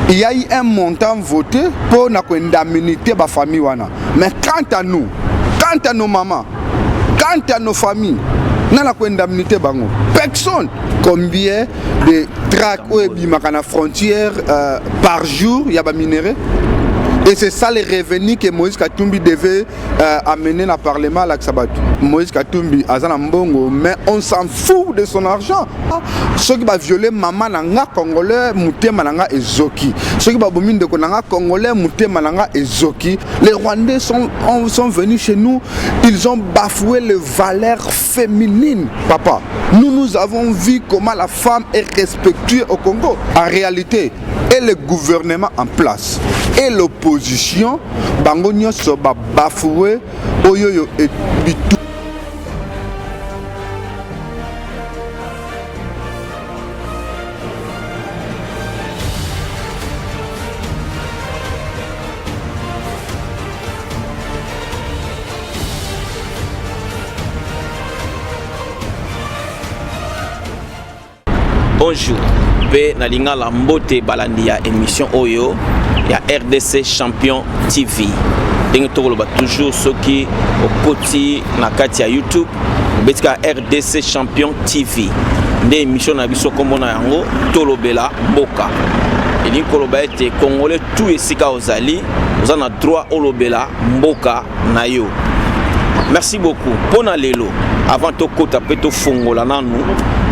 il y a eu un montant voté pour indemnité la famille. Mais quant à nous, quant à nos mamans, quant à nos familles, nous avons indemnité. Personne. Combien de tracts à la frontière par jour il y a des minéraux? Et c'est ça les revenus que Moïse Katumbi devait amener dans le Parlement à l'Axabat. Moïse Katumbi a un mbongo, mais on s'en fout de son argent. Ceux qui vont violer maman nanga congolais, mouté mananga et zoki. Ceux qui vont bomber de konanga congolais, mouté mananga et zoki. Les Rwandais sont venus chez nous, ils ont bafoué les valeurs féminines, papa. Nous avons vu comment la femme est respectée au Congo. En réalité, et le gouvernement en place et l'opposition bango nyonso ba bafoué oyoyo et bitu. Bonjour, pe nalinga la mbote balandi ya émission Oyo ya RDC Champion TV. Dengue tokoloba toujours soki okoti na kati ya YouTube betika RDC Champion TV. Nde émission na biso komona yango tolobela mboka. Eli koloba ete Congolais tout esika ozali, oza na droit olobela mboka na yo. Merci beaucoup. Pona lelo avant to kota peto fongola nanu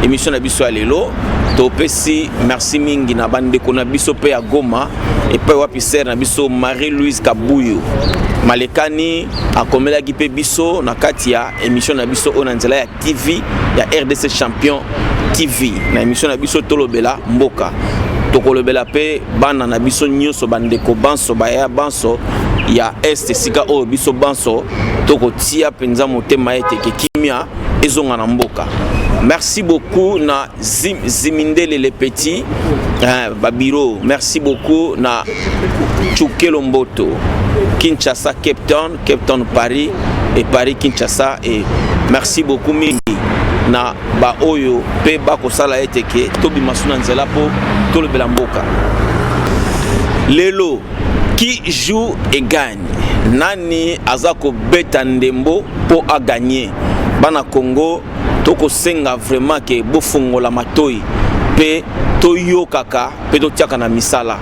émission na biso ya lelo to pesi merci mingi na bande ko na biso pe ya Goma et pe wapi ser na biso Marie-Louise Kabuyo Malekani akomela gipe biso na kati ya émission na biso ona nzela ya TV ya RDC Champion TV na émission na biso tolobela mboka tokolobela pe bana na biso nyonso bande ko banso baya banso ya este sika o biso banso toko tia penza motema ete ke kimia ezonga na mboka. Merci beaucoup na Zimindele les petits Babiro. Merci beaucoup na Chukelo Mboto Kinshasa Cape Town Paris et Paris Kinshasa et merci beaucoup mingi na ba oyo pe ba ko sala eteke tobi masuna nzela po tolobela mboka. Lelo qui joue et gagne. Nani azako beta ndembo po a gagner. Bana Congo toko senga vraiment ke bofungola matoi pe toyo kaka pe to tiaka na misala.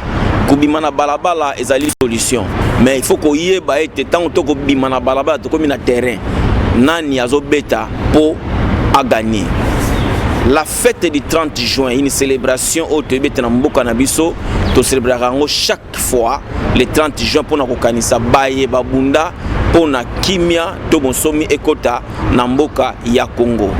Kubimana balabala ezali solution. Mais il faut ko yeba ete tant toko bimana balabala to komi na terrain. Nani azo beta po a gagner. La fête du 30 juin, une célébration au Tébet na mboka na biso, to célébrera chaque fois le 30 juin pour na kokanisa baye babunda pour na kimia to bonsomi ekota na mboka ya Congo.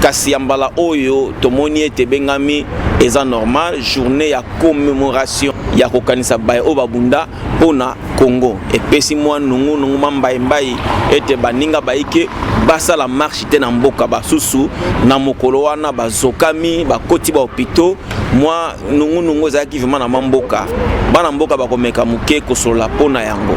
Kasi yambala oyo tomoni ete bengami eza normal journée ya commémoration ya kokanisa baye o babunda pour na Congo. Et pesi moi nungu mamba mbai ete baninga baike basa la marche te na mboka basusu na mokolo wana bazokami bakoti ba hôpitaux moi nungu ezaki vraiment na mboka bana mboka bakomeka muke kosola pona yango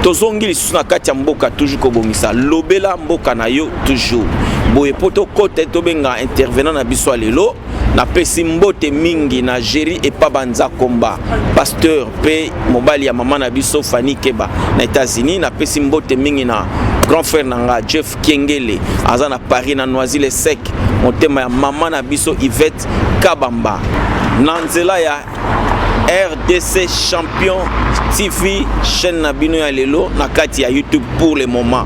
tozongi lisusu na kati ya mboka toujours kobongisa lobela mboka na yo toujours boye poto kote tobenga intervenant na biso lelo na pesi mbote mingi na Géry et pa banza komba pasteur pe mobali ya mama na biso Fanny Keba na États-Unis na pesi mbote mingi na grand frère nanga Jeff Kiengele aza na Paris na Noisy Sec motema ya mama na biso Yvette Kabamba na nzela ya RDC Champion TV chaîne na bino ya lelo na kati ya YouTube pour le moment.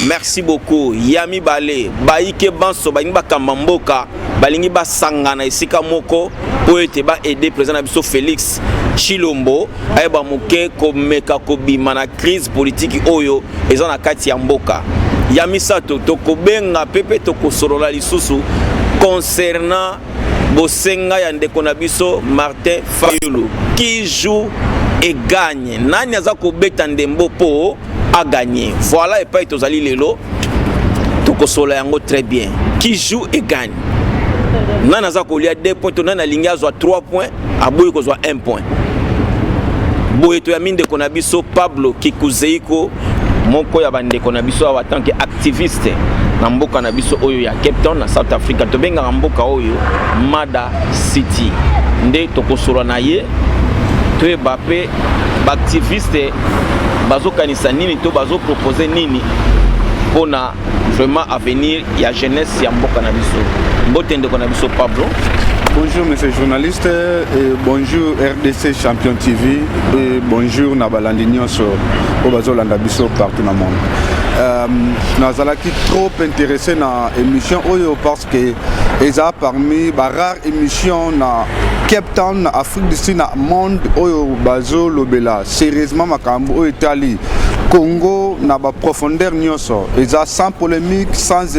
Merci beaucoup. Yami Bale, Baïke Banso, Baïngi Bakamba Mboka, Balingi Basangana esika moko po ete ba aider président biso Félix Chilombo ayeba moke ko meka ko bima na crise politique oyo eza na kati ya mboka. Yami Sato toko benga pepe toko sorola lisusu concernant Bosenga ya ndeko na biso Martin Fayulu qui joue et gagne. Nani aza ko beta ndembo po a gagné. Voilà et pas etozali lelo toko sola yango très bien. Qui joue et gagne. Nani aza ko lia 2 points, nani alinga azwa 3 points, aboyi ko zwa 1 point. Boye to ya minde ko na biso Pablo Kikuzeiko moko ya bande ko na biso en tant que activiste na mboka na biso oyo ya Cape Town na South Africa to benga mboka oyo Mada City nde toko sola na ye to bape activiste bazo kanisa nini to bazo proposer nini pona vraiment avenir ya jeunesse ya mboka na biso. Mbotende ko na biso Pablo. Bonjour monsieur journaliste et bonjour RDC Champion TV et bonjour Nabalandi Nyonso au bazolanda biso partout dans le monde. Nazalaki trop intéressé na émission oyo parce que eza parmi ba rare émission na Cape Town na Afrique du Sud na monde oyo bazo lobela sérieusement makambo oyo Italie Congo na ba profondeur nyonso eza sans polémique sans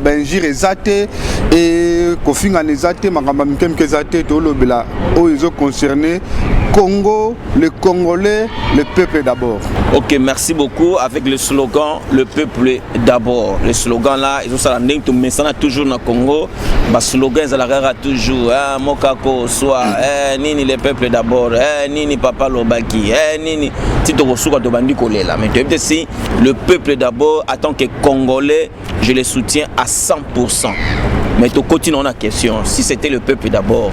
benjir ezate et kofinga nezate makamba mikemke ezate to lobela oyo ezo concerné Congo, le Congolais, le peuple d'abord. Ok, merci beaucoup. Avec le slogan le peuple d'abord. Le slogan là, ils ont ça la toujours dans le Congo. Le slogan ils la toujours Mokako soit nini le peuple d'abord, nini papa Lobaki, nini Tito Rosuka de Bandi Kolela. Mais tu sais le peuple d'abord en tant que Congolais, je le soutiens à 100%. Mais tu continues la question, si c'était le peuple d'abord,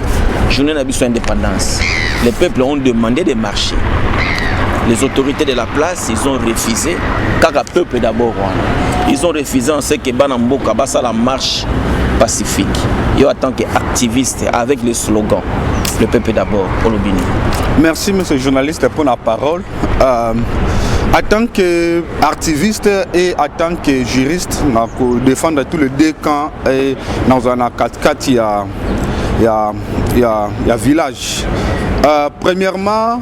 journée n'a besoin d'indépendance. Les peuples ont demandé de marcher. Les autorités de la place, ils ont refusé. Car le peuple d'abord, ils ont refusé en ce que Banamboka basa la marche pacifique. Et en tant qu'activiste, avec le slogan, le peuple d'abord, Olobini. Merci monsieur le journaliste pour la parole. En tant qu'activiste et en tant que juriste, pour défendre tous les deux camps et dans un 4-4, il y a village. Premièrement,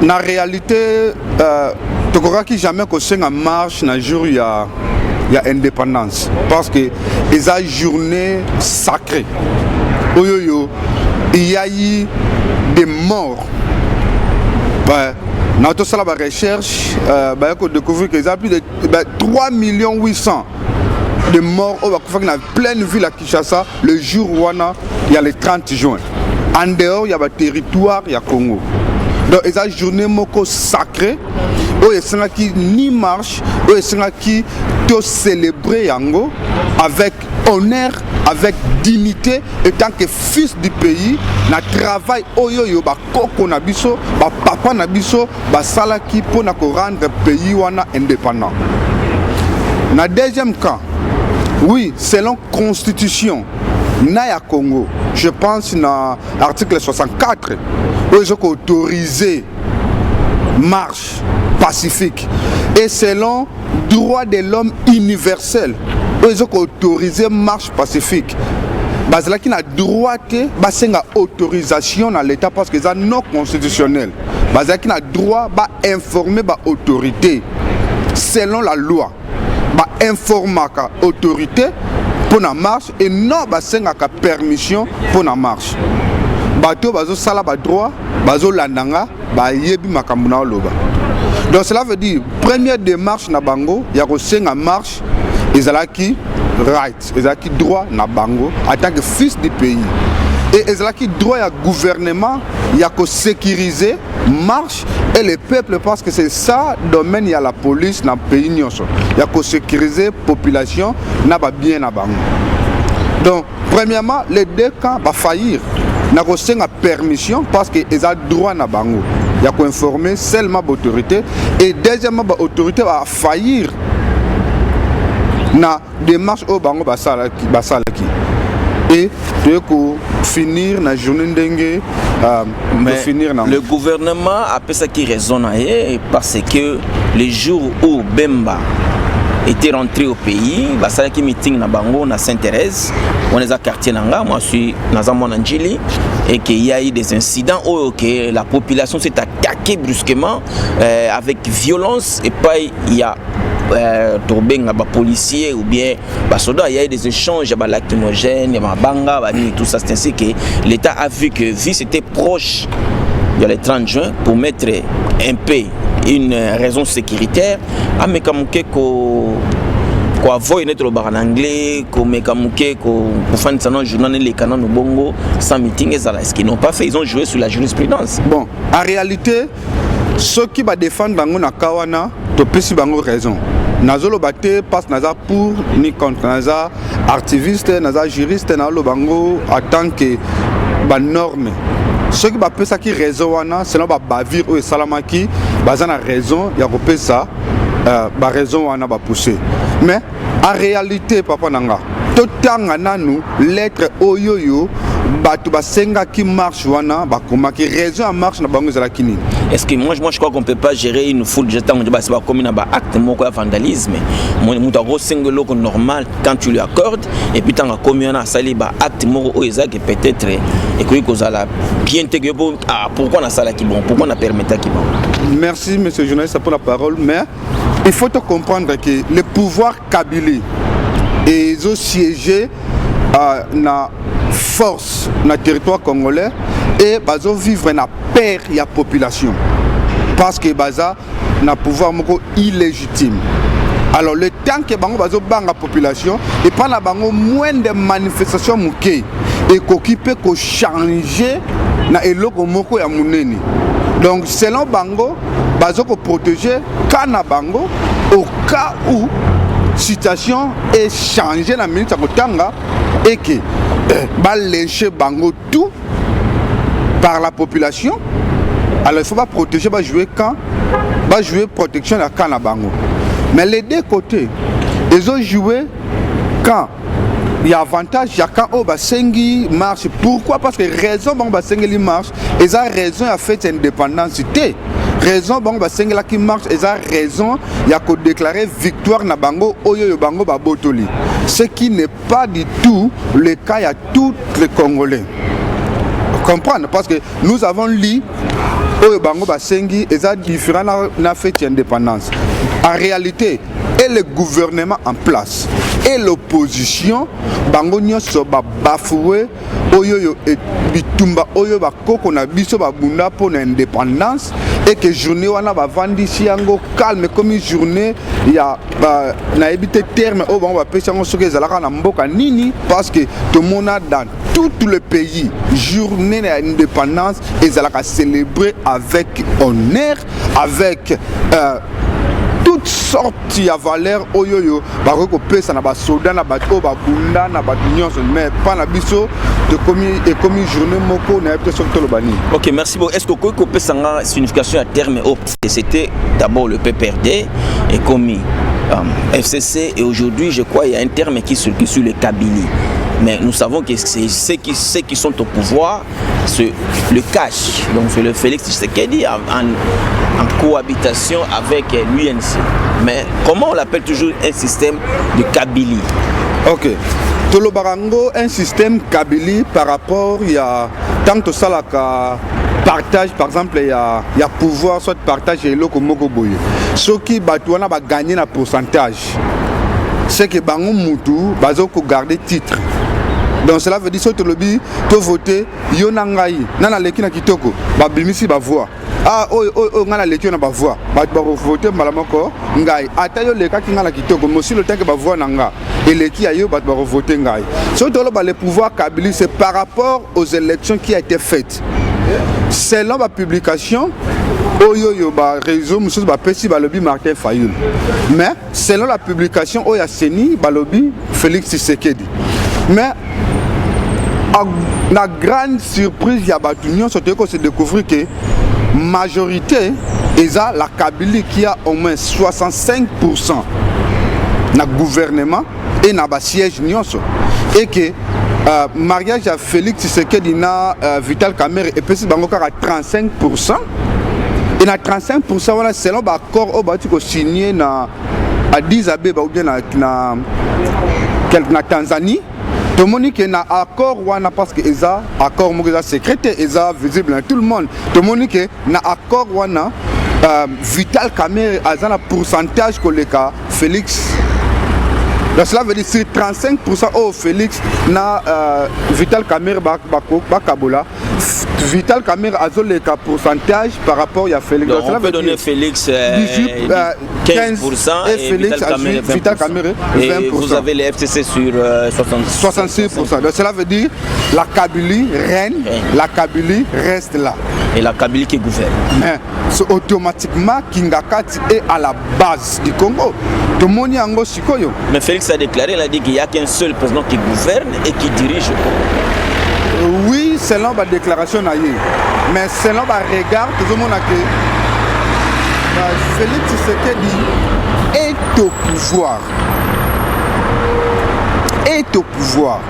dans la réalité, tu crois qu'il jamais qu'on s'en marche dans le jour il y a indépendance. Parce que c'est une journée sacrée. Il y a eu des morts. Dans toute la recherche, on découvre qu'il y a plus de 3 800 000 de morts dans la pleine ville à Kinshasa le jour où il y a le 30 juin. En dehors, il y a le territoire, il y a le Congo. Donc, il y a une journée sacrée où il y a ni marche, où il y a qui célébrer avec honneur, avec dignité, et tant que fils du pays, na travail oyo ba koko na biso, ba papa na biso, ba salaki pour na rendre le pays wana indépendant. Na deuxième cas, oui, selon constitution na Congo, je pense na article 64 où ils ont autorisé marche pacifique et selon droit de l'homme universel où ils ont autorisé marche pacifique. Bazala qui n'a droit de autorisation dans l'État parce que c'est non constitutionnel. Bazala qui n'a droit d'informer l'autorité selon la loi. Informer l'autorité pour la marche et non la permission pour la marche. Bato bazo sala ba droit, bazo landanga, ba yebi makambuna loba. Donc cela veut dire première démarche na bango, ya ko senga marche ezalaki right, ezalaki droit na bango en tant que fils du pays. Et ezalaki droit ya gouvernement, ya ko sécuriser marche et le peuple parce que c'est ça domaine ya la police na pays nyonso. Ya ko sécuriser population na ba bien na bango. Donc premièrement les deux camps va faillir. Na ko senga permission parce que ezal droit na bango. Ya ko informer seulement l'autorité et deuxièmement l'autorité va faillir na démarche au bango basalaki et de finir na journée ndenge finir na le gouvernement a fait ça qui résonne parce que le jour où Bemba était rentré au pays, basalaki meeting na bango na Sainte-Thérèse, on est à quartier nanga, moi je suis dans Monanjili et qu'il y a eu des incidents où que la population s'est attaquée brusquement avec violence et pas il y a policiers ou bien soldats, il y a eu des échanges, il y a lacrymogènes, il y a banga, tout ça. C'est ainsi que l'État a vu que vu c'était proche de le 30 juin pour mettre un peu une raison sécuritaire, à me kamuke ko avoyer notre bar en anglais, ko me kamuke ko faire un journal les canons au Bongo sans meeting et ça, ce qu'ils n'ont pas fait, ils ont joué sur la jurisprudence. Bon, en réalité, ceux qui va défendre bango na kawana, to pesi bango raison. Nazolo bate passe naza pour ni contre naza activiste, naza juriste na lo bango en tant que ba norme ceux qui appellent ça qui raison wana selon ba bavir ou salamaki bazana raison ya kopé ça ba raison wana ba pousser mais en réalité papa nanga totanga nanu lettre oyoyo batu basenga qui marche wana bakoma qui raison en marche na bango zala kini. Est-ce que moi je crois qu'on peut pas gérer une foule de temps c'est pas comme un acte moko vandalisme muta go singelo normal quand tu lui accordes et puis tant comme on a sali ba acte moko ezaki peut-être et que kozala bien te pourquoi on a sala qui bon pourquoi on a permis qui bon. Merci monsieur le journaliste pour la parole mais il faut te comprendre que le pouvoir Kabylie et ils ont siégé na force na territoire congolais et bazo vivre na peur ya population parce que baza na pouvoir moko illégitime. Alors le temps que bango bazo banga population et pas na bango moins de manifestations muké et qu'occupé ko changer na eloko moko ya muneni. Donc selon bango bazo ko protéger kana bango au cas où situation est changée na minute kotanga et que va lyncher bango tout par la population. Alors il faut pas protéger, va jouer quand, va jouer protection à quand na bango. Mais les deux côtés, ils ont joué quand il y a avantage, il y a quand oh basengi marche. Pourquoi? Parce que raison bon basengi marche, ils ont raison à faire indépendance. Raison bon basengi la qui marche, ils ont raison il y a qu'à déclarer victoire na bango oyo bango babotoli. Ce qui n'est pas du tout le cas à tous les Congolais. Comprendre parce que nous avons lu oyo bango basengi ils ont différent na fait indépendance. En réalité, et le gouvernement en place et l'opposition bango nyonso ba bafoué oyo et bitumba oyo ba koko na biso ba bunda pour l'indépendance et que journée wana ba vandisi yango calme comme une journée ya na ebité terme au bango ba pesa ngo soki ezalaka na mboka nini parce que tout le monde dans tout le pays journée d'indépendance ezalaka célébrer avec honneur avec toutes sortes de valeurs oyoyo baroko pesa na ba soda na ba to ba bunda na ba nyonso mais pas na biso de comme journée moko na peut sur le bani. OK, merci beaucoup. Est-ce que ko pesa nga signification à terme c'était d'abord le PPRD et commis FCC et aujourd'hui je crois il y a un terme qui circule sur le Kabylie. Mais nous savons que c'est ceux qui sont au pouvoir le cachent. Donc c'est le Félix Tshisekedi en cohabitation avec l'UNC. Mais comment on l'appelle toujours un système de Kabylie? Ok. Tolo Barango, un système Kabylie par rapport il y a tant que ça la partage par exemple il y a pouvoir soit partage et loko moko boye. Ceux qui batouana va gagner un pourcentage. C'est que bango mutu bazo ko garder titre. Donc cela veut dire que tu lobby, tu voter, yo nangai, nana leki na kitoko, ba bimisi ba voix. Ah oh ngana leki na ba voix. Ba voter malamoko ngai. Ata yo leka ki ngana kitoko, mais aussi le temps que ba voix nanga. Et leki ayo ba voter ngai. So to le pouvoir Kabylie c'est par rapport aux élections qui a été faites. Selon la publication oyo ba réseau monsieur ba pesi ba lobby Martin Fayulu. Mais selon la publication oya Seni ba lobby Félix Tshisekedi. Mais la grande surprise il y a batunion surtout qu'on se découvre que majorité est la Kabylie qui a au moins 65% na gouvernement et na ba siège nyonso et que mariage à Félix Tshisekedi na Vital Kamerhe et puis bango ka 35% et na 35% voilà selon ba accord au bati ko signé na Addis Abeba ou bien na Tanzanie. Tout le monde qui a un accord parce que les accords secrets et visible à tout le monde. Tout le monde qui a un accord Vital Kamerhe a un pourcentage que le cas Félix. Donc cela veut dire que 35% au Félix na Vital Kamerhe Bakabola. Vital Kamerhe a le pourcentage par rapport à Félix. Donc on peut donner Félix 15% et Vital Kamerhe 20%. Et vous avez les FCC sur 66%. Donc cela veut dire la Kabylie règne, la Kabylie reste là. Et la Kabylie qui gouverne. Mais c'est automatiquement Kingakati est à la base du Congo. Tout le monde est en Sikoyo. Mais Félix a déclaré, il a dit qu'il n'y a qu'un seul président qui gouverne et qui dirige le Congo. Oui, selon la déclaration, mais selon le regard, tout le monde a que Félix Tshisekedi est au pouvoir. Est au pouvoir.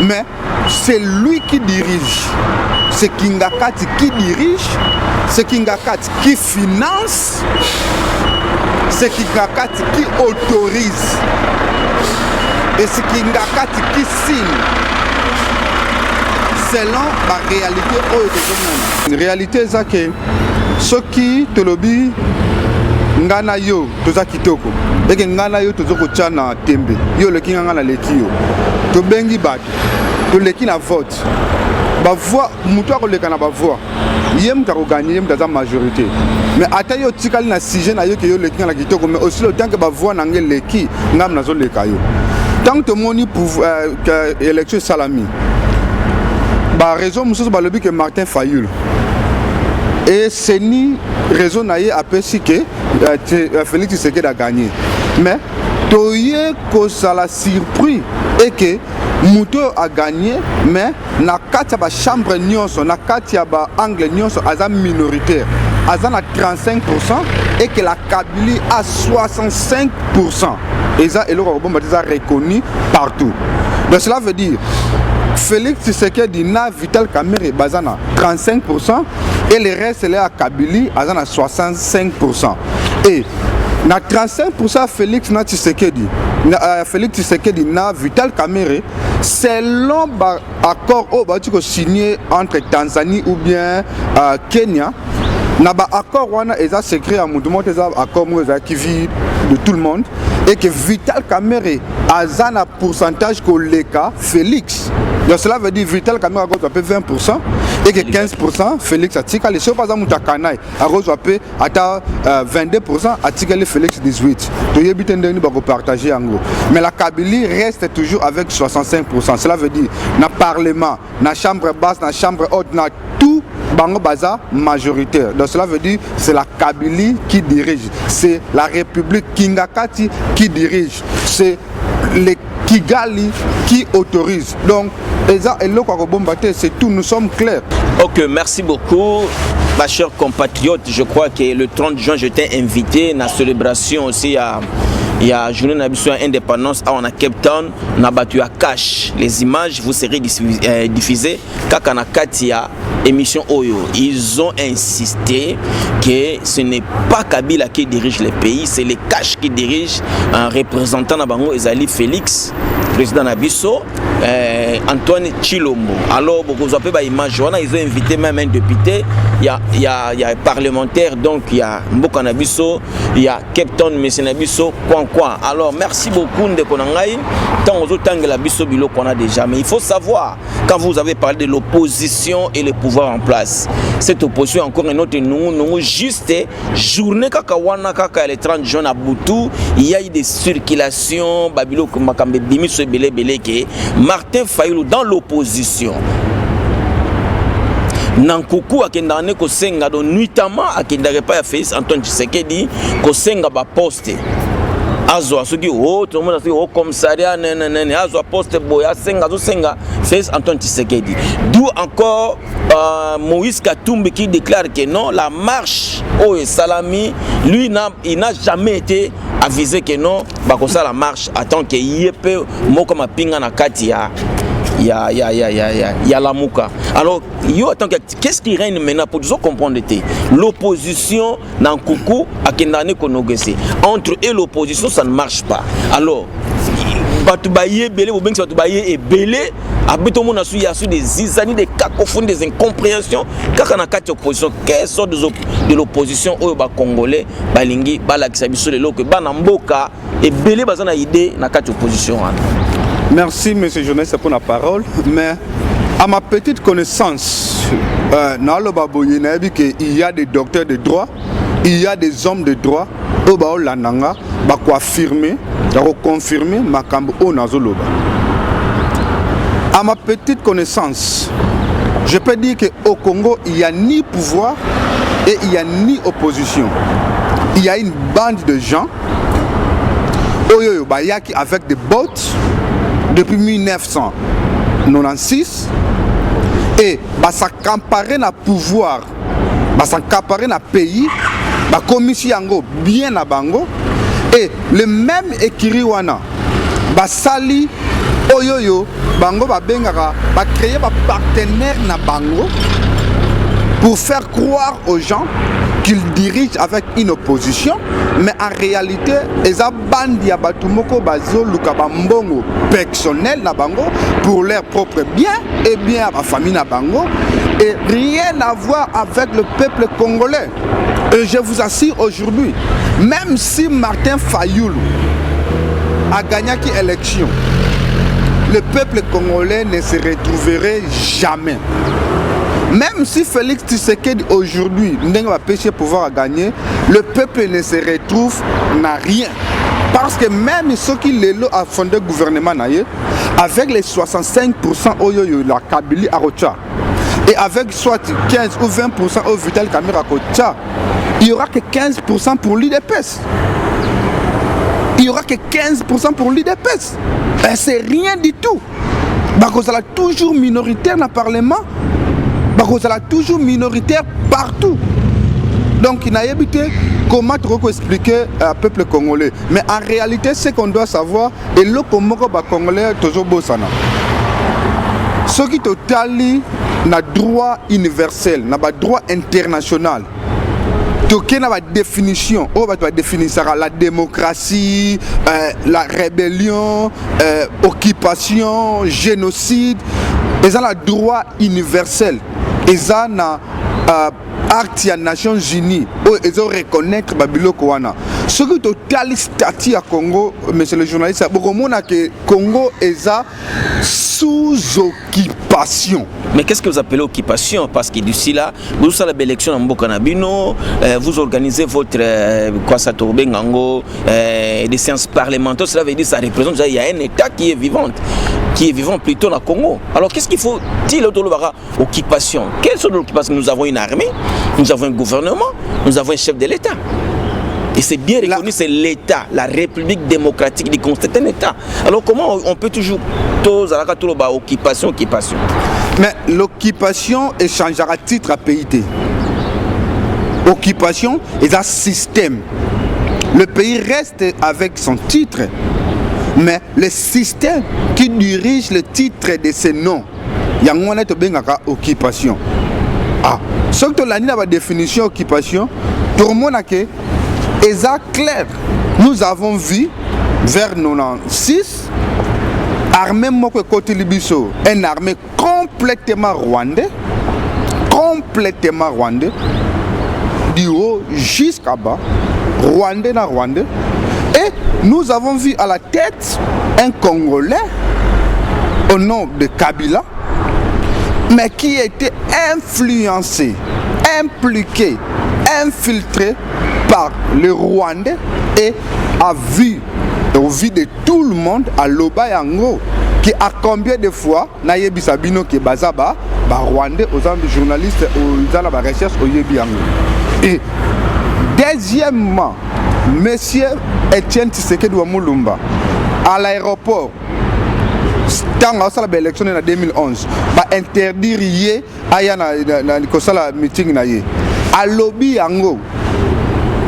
Mais c'est lui qui dirige. C'est Kingakati qui dirige. C'est Kingakati qui finance. C'est Kingakati qui autorise. Et c'est Kingakati qui signe. Selon la réalité. La réalité, c'est que ceux qui te lobby, ngana yo toza kitoko et que ngana yo tozo ko tchana tembe yo le kinga ngana leki yo to bengi bato to leki na vote ba voix muto ko leka na ba voix yem ta ko gagner yem ta majorité mais ata yo tikali na sujet na yo ke yo leki na kitoko mais aussi le temps que ba voix na ngel leki ngam na zo leka yo tant que moni pour élection salami ba raison muso ba lobby que Martin Fayulu. Et c'est ni raison naïe après si que Félix Tshisekedi a gagné. Mais toye que ça l'a surpris et que Mouto a gagné, mais na katia ba chambre nyonso, na katia ba angle nyonso aza minoritaire, aza na 35% et que la Kabylie a 65%. Et ça, et le Robomba a reconnu partout. Donc cela veut dire Félix Tshisekedi na Vital Kamerhe bazana 35% et le reste est à Kabylie azana 65%. Et na 35% Félix na Tshisekedi Félix Tshisekedi na Vital Kamerhe selon l'accord signé entre Tanzanie ou bien Kenya. Na ba accord wana eza secret à mutumo eza accord qui vit de tout le monde et que Vital Kamerhe a un pourcentage que l'ECA Félix. Donc cela veut dire Vital Kamerhe a reçu 20% et que 15% Félix a tika les choses par exemple Mutakanai a reçu 22% a tika les Félix 18. To yebite ndeni ba ko partager en gros. Mais la Kabylie reste toujours avec 65%. Cela veut dire na parlement, na chambre basse, na chambre haute, na tout Bango Baza majoritaire. Donc cela veut dire c'est la Kabylie qui dirige, c'est la République Kingakati qui dirige, c'est les Kigali qui autorise. Donc c'est tout, nous sommes clairs. Ok, merci beaucoup. Ma chère compatriote, je crois que le 30 juin j'étais invité à la célébration aussi il y a journée d'indépendance indépendance à Cape Town, na battu à cash. Les images vous serez diffusées kaka na katia émission Oyo. Ils ont insisté que ce n'est pas Kabila qui dirige le pays, c'est les cash qui dirigent un représentant na bango Ezali Félix, président Nabiso, Antoine Chilombo. Alors vous avez ba image, ils ont invité même un député, il y a un parlementaire, donc il y a Mboka Nabiso, il y a Cape Town Monsieur Nabiso. Alors merci beaucoup de Konangaï. Tant aux autres la biso bilo qu'on a déjà. Mais il faut savoir, quand vous avez parlé de l'opposition et le pouvoir en place, cette opposition encore une autre nous juste journée kakawana kaka les 30 juin à Boutou, il y a eu des circulations babilo makambe bimiso belé belé que Martin Fayulu dans l'opposition. Nankoukou akendane ko senga do nuitamment akendare pas Félix Antoine Tshisekedi ko senga ba poste. Azo soki oh tout le monde a dit oh commissariat azo poste boya senga zo senga Félix Antoine Tshisekedi. D'où encore Moïse Katumbi qui déclare que non la marche oh Salami lui il n'a jamais été avisé que non bakosa la marche attend que yepe moko mapinga na katia. Il y a la mouka. Alors, qu'est-ce qui règne maintenant pour nous comprendre? L'opposition dans Koukou à Kendane Konogese. Entre eux et l'opposition, ça ne marche pas. Alors, Batoubaye, Belé, ou bien Batoubaye et Belé, tout le monde a su des années, des cacophones, des incompréhensions. Quand on a quatre oppositions, quelles sortes de l'opposition au Congolais, Balingi, Balakisabiso, le Loke, Banamboka et Belé, Bazana idée, na quatre oppositions. Merci, M. Jeunesse, pour la parole. Mais à ma petite connaissance, il y a des docteurs de droit, il y a des hommes de droit, qui affirmer, confirmer Makambo Nazoloba. À ma petite connaissance, je peux dire qu'au Congo, il n'y a ni pouvoir et il n'y a ni opposition. Il y a une bande de gens avec des bottes depuis 1900. 96 et s'accaparer na pouvoir, s'accaparer na pays, commission yango bien na bango et le même écrit wana sali oyoyo bango bengaka créer partenaire na bango pour faire croire aux gens qu'ils dirigent avec une opposition, mais en réalité, ils ont bandi à batumoko bazo lukaba mbongo personnel na bango pour leur propre bien et bien à ma famille na bango et rien à voir avec le peuple congolais. Et je vous assure aujourd'hui, même si Martin Fayoulou a gagné l'élection, le peuple congolais ne se retrouverait jamais. Même si Félix Tshisekedi aujourd'hui n'a pas pouvoir gagner, le peuple ne se retrouve n'a rien. Parce que même ceux qui l'ont fondé le gouvernement avec les 65% de la Kabylie à Rocha et avec soit 15 ou 20% au Vital Kamera Kocha, il n'y aura que 15% pour l'IDPS. Il n'y aura que 15% pour l'IDPS. C'est rien du tout. Parce que ça toujours minoritaire dans le Parlement. Parce que ça toujours minoritaire partout. Donc il n'a pas habité comment expliquer au peuple congolais. Mais en réalité, ce qu'on doit savoir, et le Congolais est toujours beau. Ce qui totali na droit universel, na droit international. Il y a une définition, la démocratie, la rébellion, occupation, génocide. Ils ont le droit universel. Ils ont acte des Nations Unies. Ils ont reconnaître Babiloko wana. Ce qui est total statut à Congo, monsieur le journaliste, que Congo est sous occupation. Mais qu'est-ce que vous appelez occupation? Parce que d'ici là, vous avez l'élection en Bokanabino, vous organisez votre des séances parlementaires, cela veut dire que ça représente qu'il y a un État qui est vivant plutôt dans le Congo. Alors qu'est-ce qu'il faut dire occupation? Quelle sorte d'occupation? Nous avons une armée, nous avons un gouvernement, nous avons un chef de l'État. Et c'est bien reconnu, c'est l'État, la République démocratique du Congo, c'est un État. Alors comment on peut toujours occupation? Mais l'occupation échangera titre à PIT. Occupation est un système. Le pays reste avec son titre, mais le système qui dirige le titre de ce nom, il y a une occupation. Ah, ce que la définition occupation, tout le monde a que est clair. Nous avons vu vers 96 armée moko côté Libiso, une armée complètement rwandais, du haut jusqu'à bas, rwandais. Et nous avons vu à la tête un Congolais au nom de Kabila, mais qui était influencé, impliqué, infiltré par le Rwandais et a vu au vu de tout le monde à Loba Yango qui a combien de fois Nayebi Sabino qui bazaba Rwandais aux journalistes aux la recherche au Yebi Yango. Et deuxièmement, monsieur Etienne Tshisekedi wa Mulumba à l'aéroport tant à la élection en 2011 va interdire yé aya na kosala meeting na yé à Lobi Yango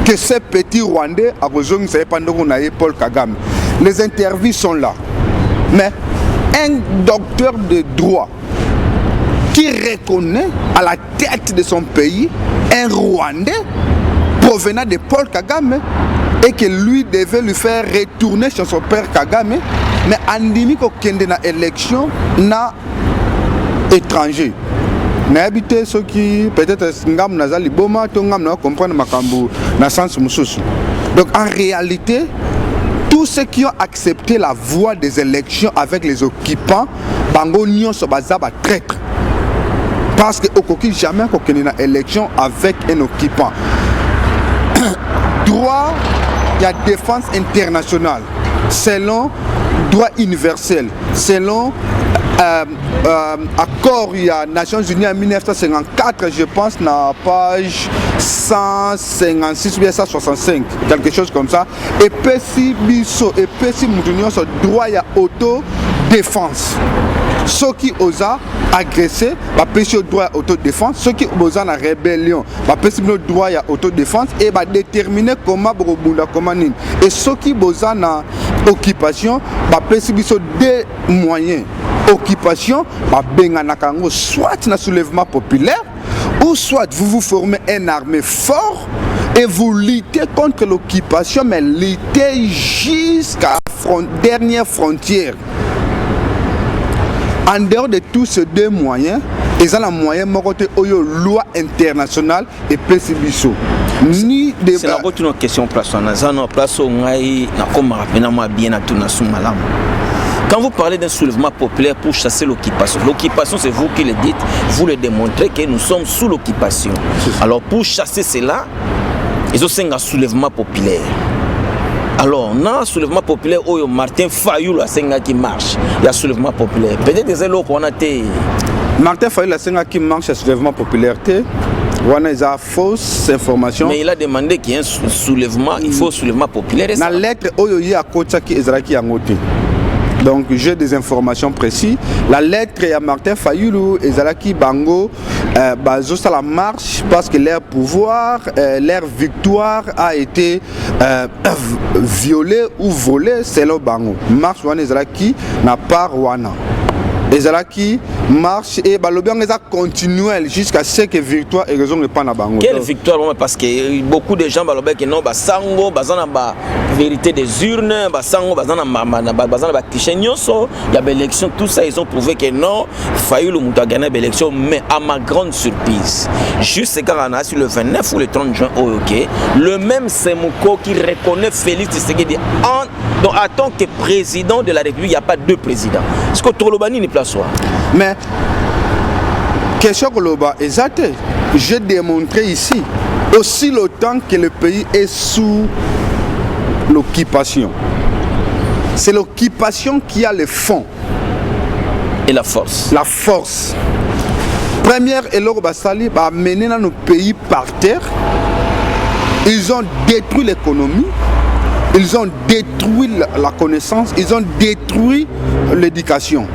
que ces petits Rwandais à besoin de Paul Kagame. Les interviews sont là. Mais un docteur de droit qui reconnaît à la tête de son pays un Rwandais provenant de Paul Kagame et que lui devait lui faire retourner chez son père Kagame, mais andimi ko kende na élection na étranger. N'habiter ceux qui peut-être ngam nazali boma to ngam na comprendre makambu na sens mususu. Donc en réalité, tous ceux qui ont accepté la voie des élections avec les occupants, bango nyonso bazaba traître. Parce que okoki jamais ko kende na élection avec un occupant. Droit, il y a défense internationale selon droit universel, selon accord il y a Nations Unies en 1954, je pense, na page 156 ou 165, quelque chose comme ça. Et puis si biso et puis si droit il y a autodéfense. ceux qui osent agresser le droit à autodéfense, ceux qui osent la rébellion le droit à autodéfense et déterminer comment et ceux qui osent la occupation des moyens occupation soit un soulèvement populaire ou soit vous formez une armée forte et vous luttez contre l'occupation, mais luttez jusqu'à la dernière frontière. En dehors de tous ces deux moyens, ils ont un moyen de loi internationale et PCBISO. Ni de. C'est la autre question Quand vous parlez d'un soulèvement populaire pour chasser l'occupation, l'occupation c'est vous qui le dites, vous le démontrez que nous sommes sous l'occupation. Alors pour chasser cela, ils ont un soulèvement populaire. Alors, dans le soulèvement populaire, Martin Fayoulou a qui marche. Il y a soulèvement populaire. Peut-être des éloges qu'on a été. Martin Fayoulou a qui marche, il y a soulèvement populaire. Il y a fausse information. Mais il a demandé qu'il y ait un soulèvement, il faut un soulèvement populaire. Dans la lettre, il y a un donc j'ai des informations précises. La lettre à Martin Fayoulou et Zalaki Bango, la marche parce que leur pouvoir, leur victoire a été violée ou volée, c'est le Bango. Marche Wana Zalaki n'a pas Wana. Les Zalaki marche et Balobian les a continué jusqu'à ce que victoire et raison ne pas na bango. Quelle victoire parce que beaucoup de gens balobé que non basango bazana ba vérité des urnes basango bazana bazana ba kishenyoso il y a l'élection tout ça ils ont prouvé que non Fayoulou muta gagné l'élection mais à ma grande surprise juste quand on a sur le 29 ou le 30 juin OK le même Semouko qui reconnaît Félix Tshisekedi donc en tant que président de la République il n'y a pas deux présidents. Est-ce que Tolobani n'est place mais question globale exact j'ai démontré ici aussi longtemps que le pays est sous l'occupation c'est l'occupation qui a le fond et la force première et l'Europe Basali va mener nos pays par terre. Ils ont détruit l'économie, ils ont détruit la connaissance, ils ont détruit l'éducation.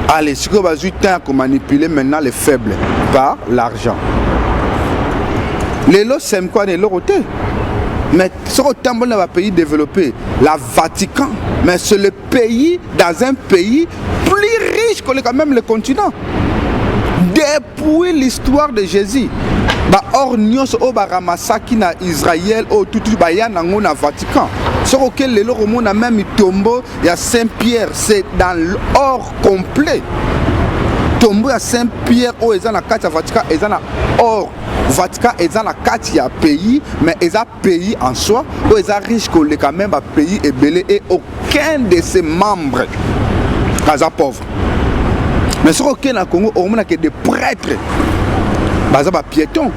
Allez, ce que va être temps à manipuler maintenant les faibles par l'argent. Les lots, c'est quoi les lots? Mais ce temps dans un pays développé, la Vatican, mais c'est le pays dans un pays plus riche que quand même le continent. Depuis l'histoire de Jésus, or nous sommes ramassaki na Israël ou tout na Vatican. Ce auquel les lots a même tombeau il y a Saint-Pierre, c'est dans l'or complet. Tombeau à Saint-Pierre où ils ont la carte Vatican, ils ont or. Vatican est dans la carte il y a pays, mais ils ont pays en soi où ils ont riche que quand même pays est belé et aucun de ses membres n'est pauvre. Mais ce auquel na Congo au moins que des prêtres, baza ba piétons.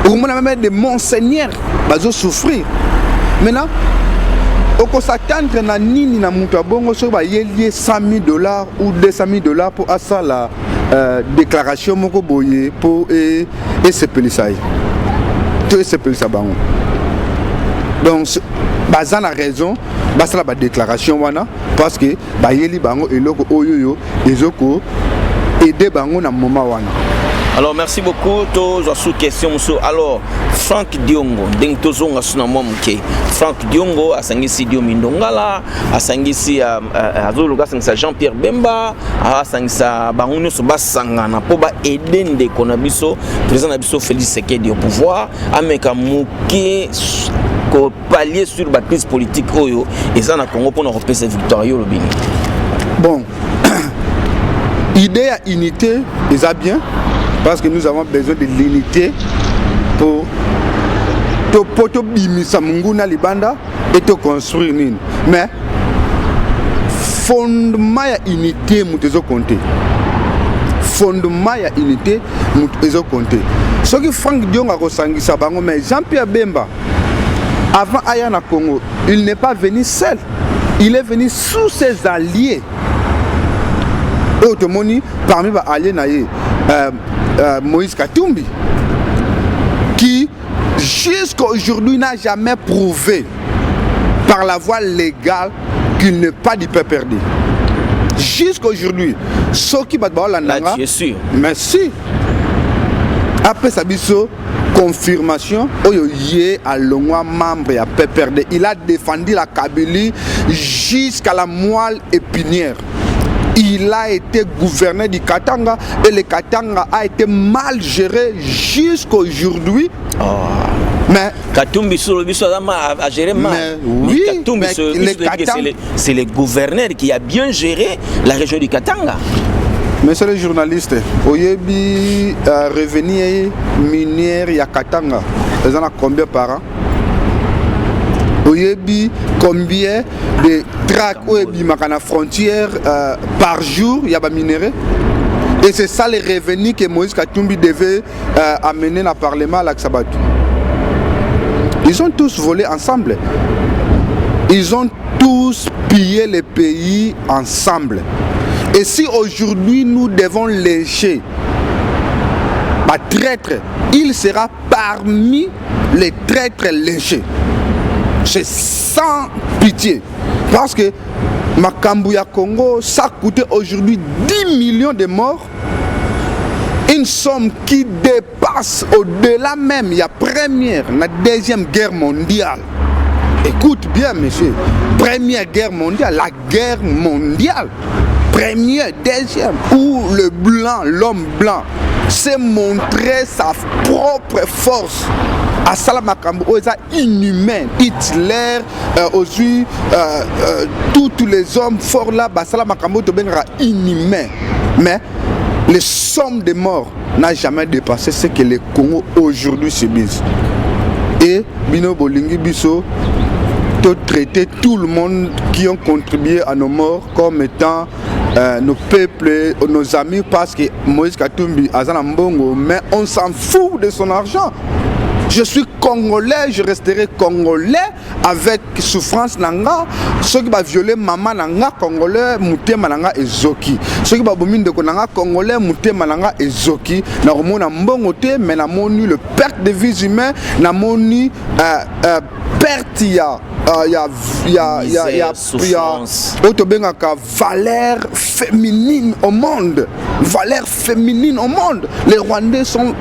Au moins même des monseigneurs, bazo souffrir. Maintenant, on peut s'attendre à nini na mutabongo sur ba yelier $100,000 ou $200,000 pour asa la déclaration moko boye pour et se pelisai. Tout se pelisa bango. Donc bazan a raison, basa la déclaration wana parce que ba yeli bango eloko oyoyo ezoko aider bango na moment wana. Alors merci beaucoup to sous question alors Franck Diongo ding tozonga suna momke Franck Diongo asangisi Dio Mindongala asangisi azoluka sangisa Jean-Pierre Bemba asangisa banguno so basangana po ba edende kona biso président na biso Félix Tshisekedi au pouvoir ameka muke ko pallier sur la crise politique oyo et ça na Congo pour nous repasser victoire yo lobini. Bon idée à unité est bien. Parce que nous avons besoin de l'unité pour bimisa munguna libanda et te construire nini. Mais fondement ya unité mutezo compter. Fondement ya unité mutezo compter. Ce que Franck Diongo a resangisa bango mais Jean-Pierre Bemba avant aya na Congo, il n'est pas venu seul. Il est venu sous ses alliés. Et autrement parmi les alliés naïe Moïse Katumbi, qui jusqu'à aujourd'hui n'a jamais prouvé par la voie légale qu'il n'est pas du peuple perdu. jusqu'aujourd'hui soki bato baolandanga tu es sûr. merci après Sabiso confirmation oyo yé alongwa membre ya PPRD, il a défendu la Kabylie jusqu'à la moelle épinière. Il a été gouverneur du Katanga et le Katanga a été mal géré jusqu'aujourd'hui. Mais Katumbi a géré mal. Oui, Katumbi, c'est le gouverneur qui a bien géré la région du Katanga. Monsieur le journaliste, oyebi revenu minière ya Katanga, ils en ont combien par an? Oyebi combien de tracts oyebi makana frontière par jour il y a ba minéraux? Et c'est ça les revenus que Moïse Katumbi devait amener dans le Parlement à l'Axabatu. Ils ont tous volé ensemble. Ils ont tous pillé le pays ensemble. Et si aujourd'hui nous devons lécher un traître, il sera parmi les traîtres léchés. C'est sans pitié. Parce que Makambouya Congo, ça coûtait aujourd'hui 10 millions de morts. Une somme qui dépasse au-delà même, il y a première, la deuxième guerre mondiale. Écoute bien, monsieur. Première guerre mondiale, la guerre mondiale. Première, deuxième, où le blanc, l'homme blanc, s'est montré sa propre force. À Salamakambo, c'est inhumain. Hitler, aussi, tous les hommes forts là, Salamakambo sera inhumain. Mais les sommes de morts n'a jamais dépassé ce que les Congo aujourd'hui subissent. Et Bino Bolingi Bisso traiter tout le monde qui ont contribué à nos morts comme étant nos peuples, nos amis, parce que Moïse Katumbi a Mbongo, mais on s'en fout de son argent. Je suis congolais, je resterai congolais avec souffrance nanga. Ceux qui va violer maman nanga congolais, mouté mananga ezoki. Ceux qui va bomine de konanga congolais, mouté mananga ezoki. Na romona mbongote, mais na moni le perte de vies humaines, na moni perte ya valeur féminine au monde. Valeur féminine au monde. Les Rwandais sont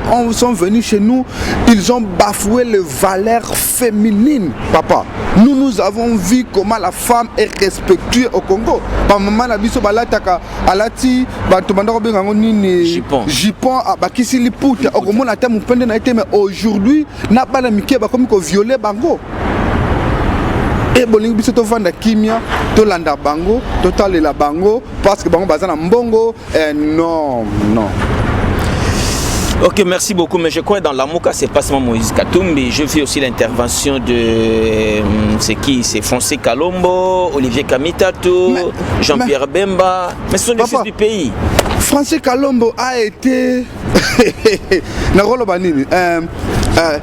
venus chez nous, ils ont bafoué les valeurs féminines, papa. Nous avons vu comment la femme est respectuée au Congo. Maman na biso balataka alati batubanda benga nini jipon bakisi liputa okomona ta mupende na été, mais aujourd'hui na bana mike ba comme ko violer bango. Et bolingi biso to vanda kimia to landa bango total la bango parce que bango bazana mbongo non. Ok, merci beaucoup, mais je crois que dans la Mouka, c'est pas seulement Moïse Katumbi. Je vis aussi l'intervention de c'est Foncé Kalombo, Olivier Kamitato, Jean-Pierre Bemba, mais ce sont des fils du pays. Foncé Kalombo a été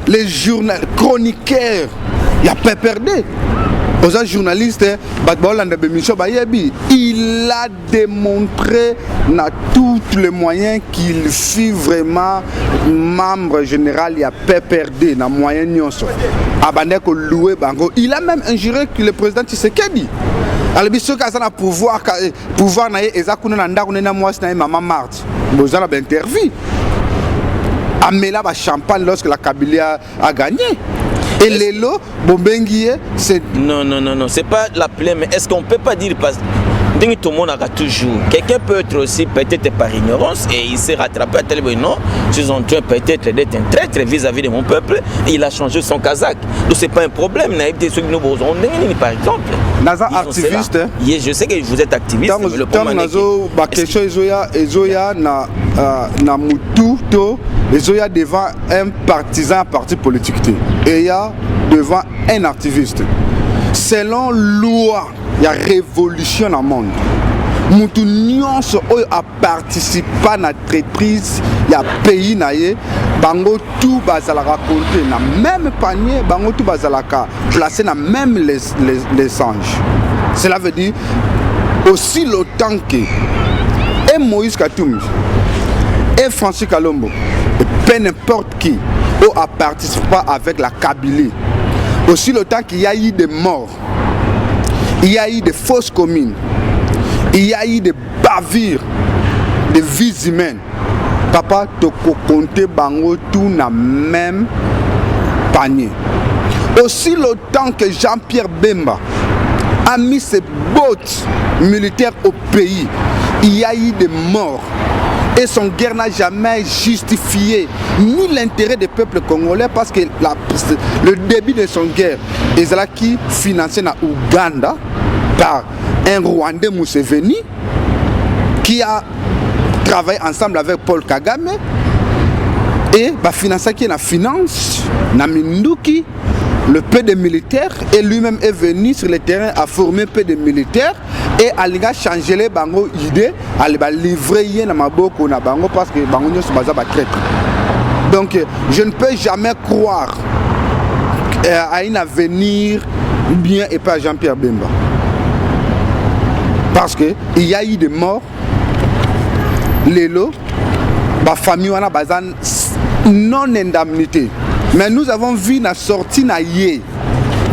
les journalistes chroniqueurs, il y a pas perdu. Aux journalistes, il a démontré dans tous les moyens qu'il fut vraiment membre général, il a perdu dans les moyens. Il a même injuré que le président Tshisekedi. Alors, il a pouvoir Amela champagne lorsque la Kabylie a gagné. Et les lots, Bombenguie, c'est... Non, c'est pas la plaie, mais est-ce qu'on peut pas dire parce que tout le monde a toujours. Quelqu'un peut être aussi peut-être par ignorance et il s'est rattrapé à tel point non, je suis en train peut-être d'être un traître vis-à-vis de mon peuple et il a changé son kazakh. Donc c'est pas un problème. Par exemple. Naza activiste. Je sais que vous êtes activiste. Mais le problème na mutu to ezoya devant un partisan parti politique et il y a devant un activiste. Selon loi, il y a révolution dans le monde. Mutu nyonso oyo a participé à la traîtrise, il y a pays naie, bango tout bazala raconter na même panier, bango tout bazala placé na même les anges. Cela veut dire aussi longtemps que et Moïse Katumbi et Francis Kalombo et peu n'importe qui a participé avec la Kabylie, aussi longtemps qu'il y a eu des morts, il y a eu des fausses communes, il y a eu des bavures, des vies humaines. Papa, tu peux compter bango tout dans le même panier. Aussi longtemps que Jean-Pierre Bemba a mis ses bottes militaires au pays, il y a eu des morts. Et son guerre n'a jamais justifié ni l'intérêt des peuples congolais parce que le début de son guerre est qui financé dans Ouganda par un Rwandais Museveni qui a travaillé ensemble avec Paul Kagame et financé qui est la finance, na Minduki. Le peu de militaires et lui-même est venu sur le terrain à former peu de militaires et à changer les bango idées, à livrer na maboko na bango parce que bango nyo so baza ba traître. Donc je ne peux jamais croire à un avenir bien et pas Jean-Pierre Bemba. Parce que il y a eu des morts. Lelo ba famille wana bazan non indemnité. Mais nous avons vu na sortie na yé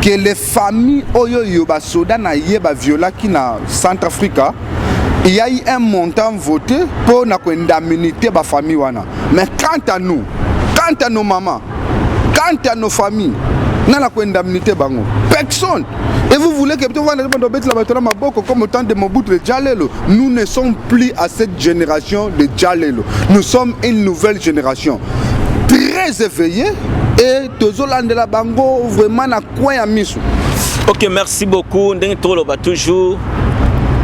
que les familles oyo ba soda na yé ba viola qui na Centrafrica, il y a eu un montant voté pour na indemnité ba famille wana. Mais quant à nous, quant à nos mamans, quant à nos familles, na la indemnité bango. Personne. Et vous voulez que comme au temps de Mobutu de Djalelo, nous ne sommes plus à cette génération de Djalelo. Nous sommes une nouvelle génération. Très éveillé et Tozolandela Bango vraiment na quoi à misu. Ok, merci beaucoup. Toujours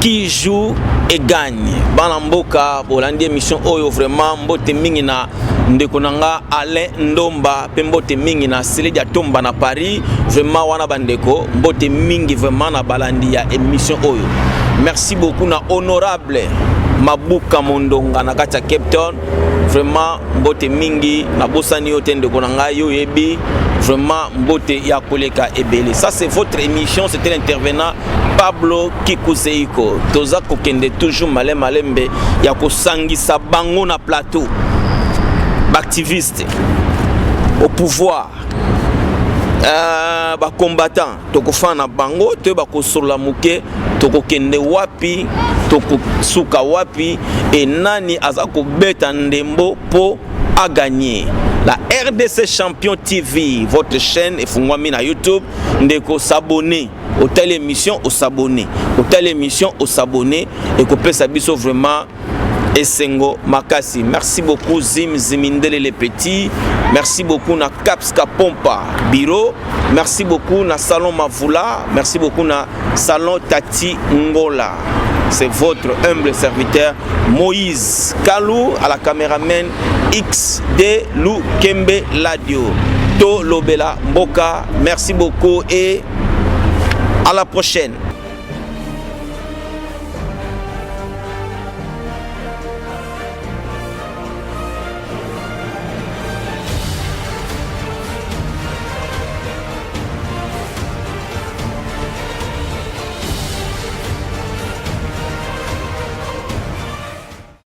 qui joue et gagne. Banamboka Bolandi émission oyo vraiment mbote mingi na ndeko nanga Alain Ndomba pe mbote mingi na Seledia Tomba na Paris vraiment wana bandeko mbote mingi vraiment na balandi ya émission oyo. Merci beaucoup na honorable Mabuka Mondonga na kati ya Cape Town. Vraiment mbote mingi na bosani yote ndeko nanga yo yebi vraiment mbote ya koleka ebele. Ça c'est votre émission, c'était l'intervenant Pablo Kikuseiko. Toza kokende toujours malembe ya kosangisa bango na plateau. Activiste au pouvoir ba combattant tokofana na bango to ba kosola muke tokokende wapi tokosuka wapi et nani azako beta ndembo po a gagné. La RDC Champion TV, votre chaîne est fungwami na YouTube, ndeko s'abonner au telle émission au s'abonner au telle émission au s'abonner et ko pesa biso vraiment Esengo Makasi. Merci beaucoup Zimindele les petits. Merci beaucoup na Kapska Pompa Biro. Merci beaucoup na Salon Mavula. Merci beaucoup na Salon Tati Ngola. C'est votre humble serviteur Moïse Kalou à la caméraman XD Lou Kembe Ladio. To Lobela Mboka. Merci beaucoup et à la prochaine.